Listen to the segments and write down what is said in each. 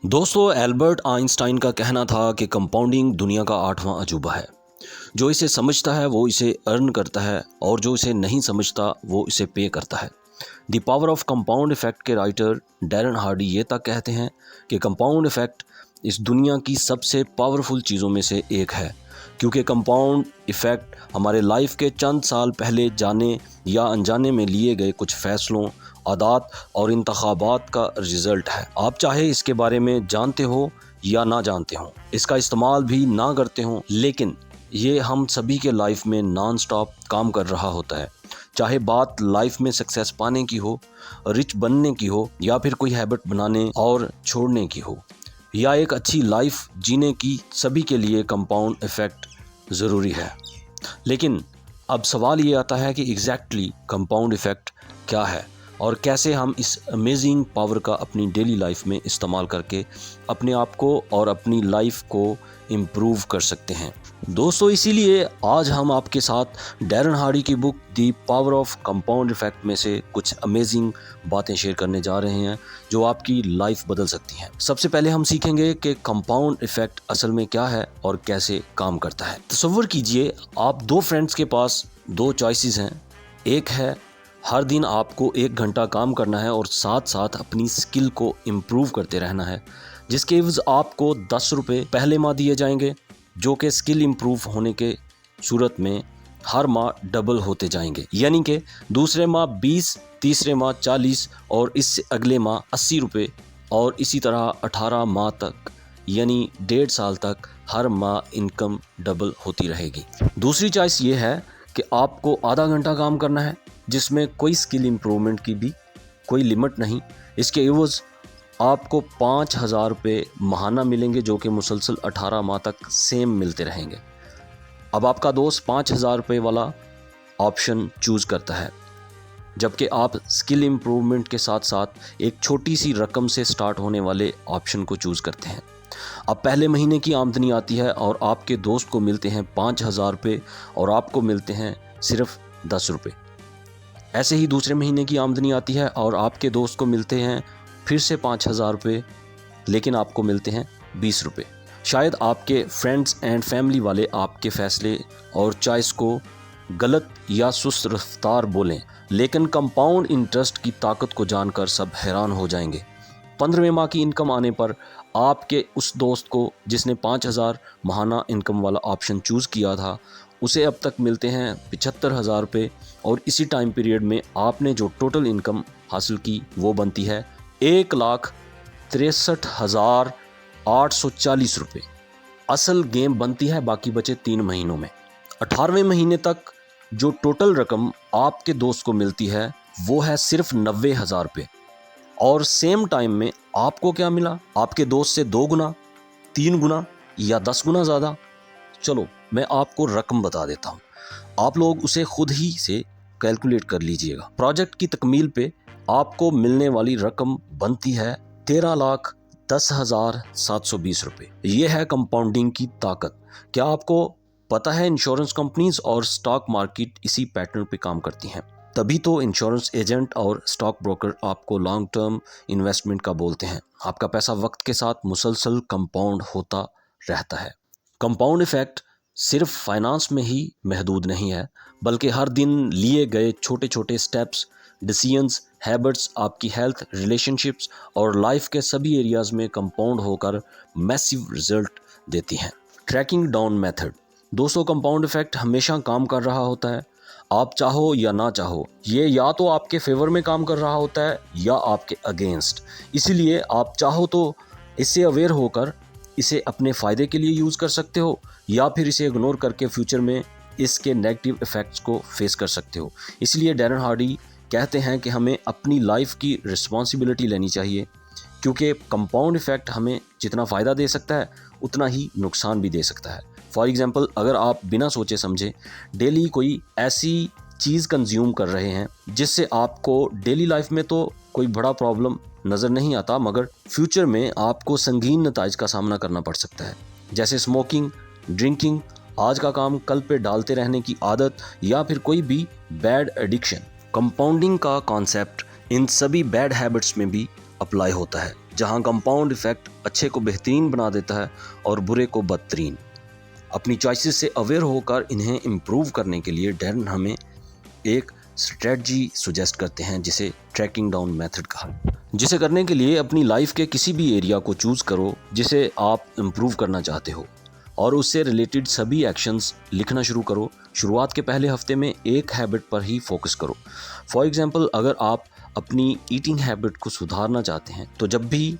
दोस्तों, Albert Einstein का कहना था कि कंपाउंडिंग दुनिया का 8वां अजूबा है। जो इसे समझता है वो इसे अर्न करता है और जो इसे नहीं समझता वो इसे पे करता है। The power of compound effect के राइटर डैरन हार्डी ये तक कहते हैं कि कंपाउंड इफेक्ट इस दुनिया की सबसे पावरफुल चीज़ों में से एक है, क्योंकि कंपाउंड इफेक्ट हमारे लाइफ के चंद साल पहले जाने या अनजाने में लिए गए कुछ फैसलों, आदात और इंतखाबात का रिज़ल्ट है। आप चाहे इसके बारे में जानते हो या ना जानते हो, इसका इस्तेमाल भी ना करते हो, लेकिन ये हम सभी के लाइफ में नॉन स्टॉप काम कर रहा होता है। चाहे बात लाइफ में सक्सेस पाने की हो, रिच बनने की हो, या फिर कोई हैबिट बनाने और छोड़ने की हो, या एक अच्छी लाइफ जीने की, सभी के लिए कंपाउंड इफ़ेक्ट ज़रूरी है। लेकिन अब सवाल ये आता है कि एग्जैक्टली कंपाउंड इफ़ेक्ट क्या है और कैसे हम इस अमेजिंग पावर का अपनी डेली लाइफ में इस्तेमाल करके अपने आप को और अपनी लाइफ को इम्प्रूव कर सकते हैं। दोस्तों, इसीलिए आज हम आपके साथ डैरन हार्डी की book the power of compound effect में से कुछ अमेजिंग बातें शेयर करने जा रहे हैं जो आपकी लाइफ बदल सकती हैं। सबसे पहले हम सीखेंगे कि कंपाउंड इफेक्ट असल में क्या है और कैसे काम करता है। तसव्वुर कीजिए, आप दो फ्रेंड्स के पास दो चॉइसेस हैं। एक है हर दिन आपको 1 घंटा काम करना है और साथ साथ अपनी स्किल को इम्प्रूव करते रहना है, जिसके एवज आपको 10 रुपये पहले माह दिए जाएंगे, जो कि स्किल इम्प्रूव होने के सूरत में हर माह डबल होते जाएंगे। यानी कि दूसरे माह 20, तीसरे माह 40 और इससे अगले माह 80 रुपये, और इसी तरह 18 माह तक, यानी 1.5 साल तक हर माह इनकम डबल होती रहेगी। दूसरी चॉइस ये है कि आपको आधा घंटा काम करना है, जिसमें कोई स्किल इम्प्रूवमेंट की भी कोई लिमिट नहीं। इसके एवज आपको 5,000 रुपये माहाना मिलेंगे, जो कि मुसलसल 18 माह तक सेम मिलते रहेंगे। अब आपका दोस्त 5,000 रुपये वाला ऑप्शन चूज़ करता है, जबकि आप स्किल इम्प्रूवमेंट के साथ साथ एक छोटी सी रकम से स्टार्ट होने वाले ऑप्शन को चूज़ करते हैं। अब पहले महीने की आमदनी आती है और आपके दोस्त को मिलते हैं 5,000 रुपये और आपको मिलते हैं सिर्फ 10 रुपये। ऐसे ही दूसरे महीने की आमदनी आती है और आपके दोस्त को मिलते हैं फिर से 5,000 रुपये, लेकिन आपको मिलते हैं 20 रुपये। शायद आपके फ्रेंड्स एंड फैमिली वाले आपके फ़ैसले और चॉइस को गलत या सुस्त रफ्तार बोलें, लेकिन कंपाउंड इंटरेस्ट की ताकत को जानकर सब हैरान हो जाएंगे। 15वें माह की इनकम आने पर आपके उस दोस्त को जिसने 5,000 माहाना इनकम वाला ऑप्शन चूज़ किया था, उसे अब तक मिलते हैं 75,000 रुपये, और इसी टाइम पीरियड में आपने जो टोटल इनकम हासिल की वो बनती है 1,63,840 रुपये। असल गेम बनती है बाकी बचे 3 महीनों में। 18वें महीने तक जो टोटल रकम आपके दोस्त को मिलती है वो है सिर्फ 90,000 रुपये, और सेम टाइम में आपको क्या मिला? आपके दोस्त से 2 गुना, 3 गुना या 10 गुना ज़्यादा। चलो मैं आपको रकम बता देता हूँ, आप लोग उसे खुद ही से कैलकुलेट कर लीजिएगा। प्रोजेक्ट की तकमील पे आपको मिलने वाली रकम बनती है 13,10,720 रुपये। ये है कंपाउंडिंग की ताकत। क्या आपको पता है इंश्योरेंस कंपनीज और स्टॉक मार्केट इसी पैटर्न पे काम करती हैं? तभी तो इंश्योरेंस एजेंट और स्टॉक ब्रोकर आपको लॉन्ग टर्म इन्वेस्टमेंट का बोलते हैं। आपका पैसा वक्त के साथ मुसलसल कंपाउंड होता रहता है। कंपाउंड इफेक्ट सिर्फ फाइनेंस में ही महदूद नहीं है, बल्कि हर दिन लिए गए छोटे छोटे स्टेप्स, डिसीजंस, हैबिट्स आपकी हेल्थ, रिलेशनशिप्स और लाइफ के सभी एरियाज़ में कंपाउंड होकर मैसिव रिजल्ट देती हैं। Tracking down method. दोस्तों, कंपाउंड इफेक्ट हमेशा काम कर रहा होता है, आप चाहो या ना चाहो। ये या तो आपके फेवर में काम कर रहा होता है या आपके अगेंस्ट। इसीलिए आप चाहो तो इससे अवेयर होकर इसे अपने फ़ायदे के लिए यूज़ कर सकते हो, या फिर इसे इग्नोर करके फ्यूचर में इसके नेगेटिव इफ़ेक्ट्स को फेस कर सकते हो। इसलिए डैरन हार्डी कहते हैं कि हमें अपनी लाइफ की रिस्पॉन्सिबिलिटी लेनी चाहिए, क्योंकि कंपाउंड इफ़ेक्ट हमें जितना फ़ायदा दे सकता है उतना ही नुकसान भी दे सकता है। फॉर एग्ज़ाम्पल, अगर आप बिना सोचे समझे डेली कोई ऐसी चीज़ कंज्यूम कर रहे हैं जिससे आपको डेली लाइफ में तो कोई बड़ा प्रॉब्लम नज़र नहीं आता, मगर फ्यूचर में आपको संगीन नताइज का सामना करना पड़ सकता है, जैसे स्मोकिंग, ड्रिंकिंग, आज का काम कल पे डालते रहने की आदत, या फिर कोई भी बैड एडिक्शन। कंपाउंडिंग का कॉन्सेप्ट इन सभी बैड हैबिट्स में भी अप्लाई होता है। जहां कंपाउंड इफेक्ट अच्छे को बेहतरीन बना देता है और बुरे को बदतरीन। अपनी चॉइसेस से अवेयर होकर इन्हें इम्प्रूव करने के लिए डैरन हमें एक स्ट्रेटजी सुजेस्ट करते हैं जिसे ट्रैकिंग डाउन मेथड कहा, जिसे करने के लिए अपनी लाइफ के किसी भी एरिया को चूज़ करो जिसे आप इम्प्रूव करना चाहते हो और उससे रिलेटेड सभी एक्शंस लिखना शुरू करो। शुरुआत के पहले हफ्ते में एक हैबिट पर ही फोकस करो। फॉर एग्जांपल, अगर आप अपनी ईटिंग हैबिट को सुधारना चाहते हैं तो जब भी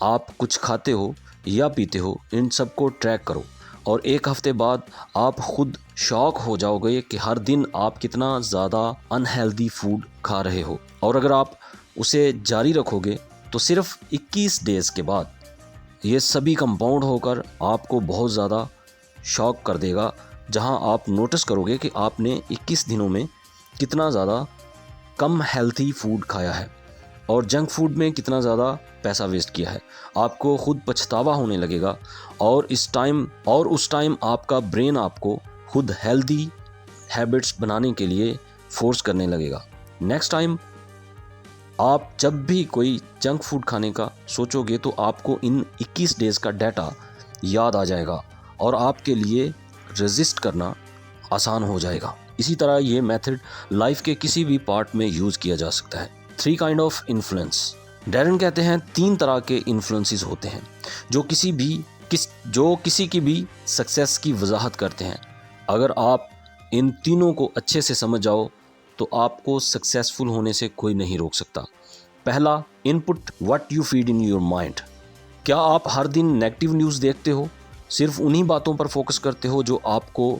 आप कुछ खाते हो या पीते हो इन सब को ट्रैक करो और एक हफ्ते बाद आप खुद शॉक हो जाओगे कि हर दिन आप कितना ज़्यादा अनहेल्दी फूड खा रहे हो। और अगर आप उसे जारी रखोगे तो सिर्फ 21 डेज़ के बाद ये सभी कंपाउंड होकर आपको बहुत ज़्यादा शॉक कर देगा, जहां आप नोटिस करोगे कि आपने 21 दिनों में कितना ज़्यादा कम हेल्थी फूड खाया है और जंक फूड में कितना ज़्यादा पैसा वेस्ट किया है। आपको खुद पछतावा होने लगेगा और उस टाइम आपका ब्रेन आपको खुद हेल्दी हैबिट्स बनाने के लिए फोर्स करने लगेगा। नेक्स्ट टाइम आप जब भी कोई जंक फूड खाने का सोचोगे तो आपको इन 21 डेज़ का डाटा याद आ जाएगा और आपके लिए रेजिस्ट करना आसान हो जाएगा। इसी तरह ये मेथड लाइफ के किसी भी पार्ट में यूज़ किया जा सकता है। 3 काइंड ऑफ इन्फ्लुएंस। डैरन कहते हैं 3 तरह के इन्फ्लुएंसेस होते हैं जो किसी की भी सक्सेस की वजाहत करते हैं। अगर आप इन तीनों को अच्छे से समझ जाओ तो आपको सक्सेसफुल होने से कोई नहीं रोक सकता। पहला, input what you feed in your mind. क्या आप हर दिन नेगेटिव न्यूज़ देखते हो, सिर्फ उन्हीं बातों पर फोकस करते हो जो आपको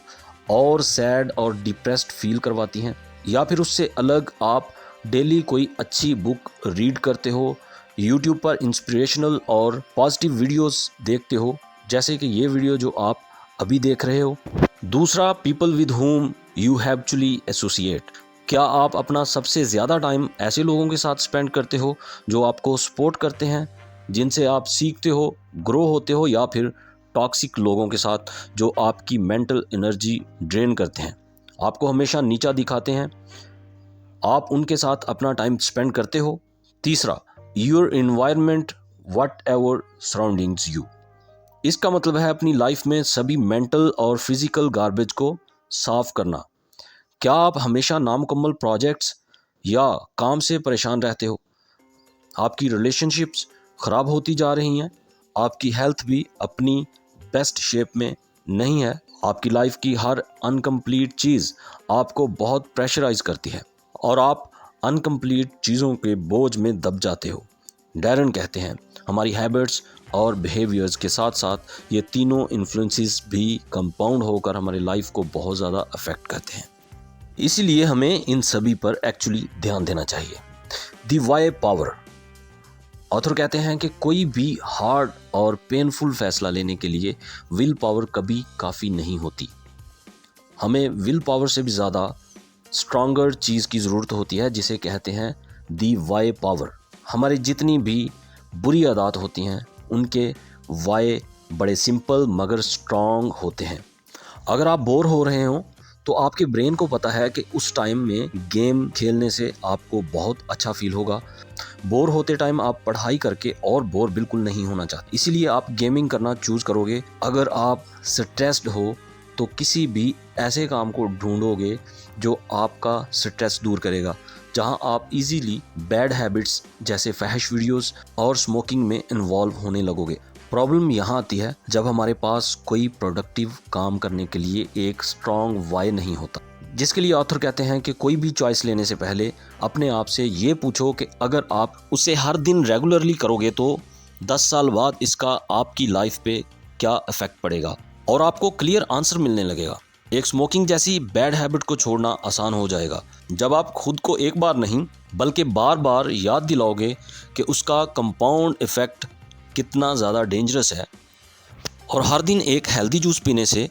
और सैड और डिप्रेस्ड फील करवाती हैं, या फिर उससे अलग आप डेली कोई अच्छी बुक रीड करते हो, यूट्यूब पर इंस्पिरेशनल और पॉजिटिव वीडियोस देखते हो जैसे कि ये वीडियो जो आप अभी देख रहे हो। दूसरा, पीपल विद हुम यू हैवचुअली एसोसिएट। क्या आप अपना सबसे ज़्यादा टाइम ऐसे लोगों के साथ स्पेंड करते हो जो आपको सपोर्ट करते हैं, जिनसे आप सीखते हो, ग्रो होते हो, या फिर टॉक्सिक लोगों के साथ जो आपकी मेंटल एनर्जी ड्रेन करते हैं, आपको हमेशा नीचा दिखाते हैं, आप उनके साथ अपना टाइम स्पेंड करते हो। तीसरा, your environment what ever surroundings you. इसका मतलब है अपनी लाइफ में सभी मेंटल और फिजिकल गार्बेज को साफ करना। क्या आप हमेशा नामुकम्मल प्रोजेक्ट्स या काम से परेशान रहते हो? आपकी रिलेशनशिप्स ख़राब होती जा रही हैं, आपकी हेल्थ भी अपनी बेस्ट शेप में नहीं है, आपकी लाइफ की हर अनकम्प्लीट चीज़ आपको बहुत प्रेशराइज करती है और आप अनकम्प्लीट चीज़ों के बोझ में दब जाते हो। डैरन कहते हैं हमारी हैबिट्स और बिहेवियर्स के साथ साथ ये तीनों इन्फ्लुएंसेस भी कंपाउंड होकर हमारी लाइफ को बहुत ज़्यादा अफेक्ट करते हैं। इसीलिए हमें इन सभी पर एक्चुअली ध्यान देना चाहिए। दी वाई पावर। ऑथर कहते हैं कि कोई भी हार्ड और पेनफुल फैसला लेने के लिए विल पावर कभी काफ़ी नहीं होती। हमें विल पावर से भी ज़्यादा स्ट्रॉन्गर चीज़ की ज़रूरत होती है जिसे कहते हैं दी वाई पावर। हमारी जितनी भी बुरी आदत होती हैं उनके वाई बड़े सिंपल मगर स्ट्रॉन्ग होते हैं। अगर आप बोर हो रहे हो तो आपके ब्रेन को पता है कि उस टाइम में गेम खेलने से आपको बहुत अच्छा फील होगा। बोर होते टाइम आप पढ़ाई करके और बोर बिल्कुल नहीं होना चाहते, इसीलिए आप गेमिंग करना चूज़ करोगे। अगर आप स्ट्रेस्ड हो तो किसी भी ऐसे काम को ढूंढोगे जो आपका स्ट्रेस दूर करेगा, जहां आप इजीली बैड हैबिट्स जैसे फहश वीडियोस और स्मोकिंग में इन्वॉल्व होने लगोगे। प्रॉब्लम यहाँ आती है जब हमारे पास कोई प्रोडक्टिव काम करने के लिए एक स्ट्रॉन्ग वाई नहीं होता, जिसके लिए ऑथर कहते हैं कि कोई भी चॉइस लेने से पहले अपने आप से ये पूछो कि अगर आप उसे हर दिन रेगुलरली करोगे तो 10 साल बाद इसका आपकी लाइफ पे क्या इफेक्ट पड़ेगा, और आपको क्लियर आंसर मिलने लगेगा। एक स्मोकिंग जैसी बैड हैबिट को छोड़ना आसान हो जाएगा जब आप खुद को एक बार नहीं बल्कि बार बार याद दिलाओगे कि उसका कंपाउंड इफेक्ट कितना ज़्यादा डेंजरस है। और हर दिन एक हेल्दी जूस पीने से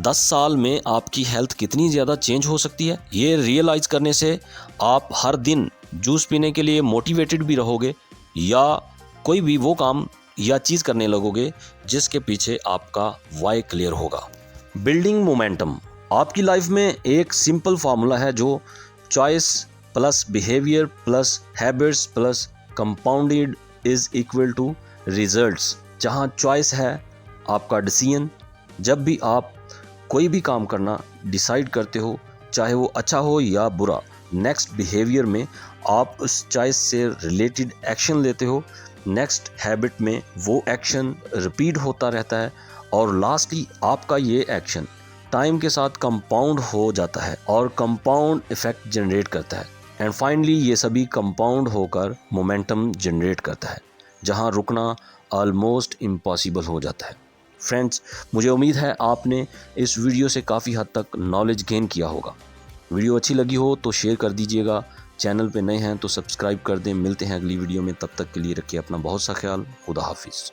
10 साल में आपकी हेल्थ कितनी ज़्यादा चेंज हो सकती है, ये रियलाइज़ करने से आप हर दिन जूस पीने के लिए मोटिवेटेड भी रहोगे या कोई भी वो काम या चीज़ करने लगोगे जिसके पीछे आपका वाई क्लियर होगा। Building momentum. आपकी लाइफ में एक सिंपल फार्मूला है जो choice plus behaviour plus habits plus compounded is equal to results, जहाँ चॉइस है आपका डिसीजन। जब भी आप कोई भी काम करना डिसाइड करते हो, चाहे वो अच्छा हो या बुरा, नेक्स्ट बिहेवियर में आप उस चॉइस से रिलेटेड एक्शन लेते हो, नेक्स्ट हैबिट में वो एक्शन रिपीट होता रहता है और लास्टली आपका ये एक्शन टाइम के साथ कंपाउंड हो जाता है और कंपाउंड इफेक्ट जनरेट करता है एंड फाइनली ये सभी कंपाउंड होकर मोमेंटम जनरेट करता है, जहां रुकना ऑलमोस्ट इम्पॉसिबल हो जाता है। फ्रेंड्स, मुझे उम्मीद है आपने इस वीडियो से काफ़ी हद तक नॉलेज गेन किया होगा। वीडियो अच्छी लगी हो तो शेयर कर दीजिएगा, चैनल पे नए हैं तो सब्सक्राइब कर दें। मिलते हैं अगली वीडियो में, तब तक के लिए रखिए अपना बहुत सा ख्याल। खुदा हाफिज़।